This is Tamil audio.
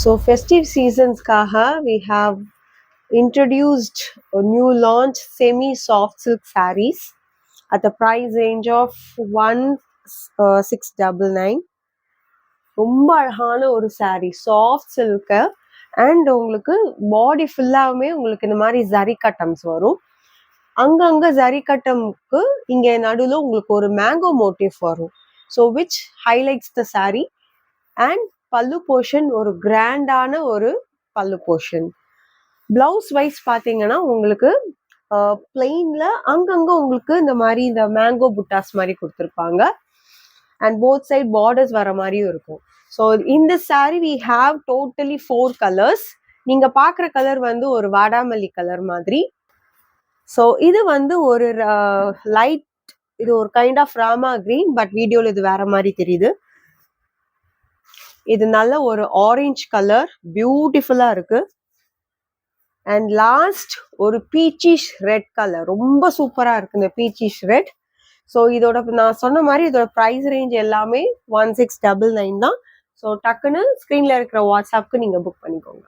So festive seasonskaக we have introduced a new launch semi soft silk sarees at the price range of 1699. ரொம்ப அழகான ஒரு saree சாஃப்ட் சில்க் அண்ட் உங்களுக்கு பாடி ஃபுல்லாவுமே உங்களுக்கு இந்த மாதிரி ஜரி கட்டம்ஸ் வரும். அங்கங்க ஜரி கட்டம்க்கு இங்க நடுவில் உங்களுக்கு ஒரு மேங்கோ மோட்டிவ் வரும். So which highlights the saree and பல்லு போர்ஷன் ஒரு கிராண்டான ஒரு பல்லு போர்ஷன். பிளவுஸ் வைஸ் பார்த்தீங்கன்னா உங்களுக்கு பிளெயின்ல அங்கங்க உங்களுக்கு இந்த மாதிரி இந்த மேங்கோ புட்டாஸ் மாதிரி கொடுத்துருப்பாங்க அண்ட் போத் சைட் பார்டர்ஸ் வர மாதிரியும் இருக்கும். ஸோ இந்த saree we have totally 4 colors. நீங்க பார்க்குற கலர் வந்து ஒரு வாடாமல்லி கலர் மாதிரி. ஸோ இது வந்து ஒரு லைட், இது ஒரு கைண்ட் ஆஃப் ராமா கிரீன், பட் வீடியோவில் இது வேற மாதிரி தெரியுது. இது நல்ல ஒரு ஆரஞ்சு கலர், பியூட்டிஃபுல்லா இருக்கு. அண்ட் லாஸ்ட் ஒரு பீச்சிஷ் ரெட் கலர், ரொம்ப சூப்பரா இருக்கு இந்த பீச்சிஷ் ரெட். ஸோ இதோட நான் சொன்ன மாதிரி இதோட ப்ரைஸ் ரேஞ்ச் எல்லாமே 1699 தான். ஸோ டக்குன்னு ஸ்க்ரீன்ல இருக்கிற வாட்ஸ்அப்க்கு நீங்க புக் பண்ணிக்கோங்க.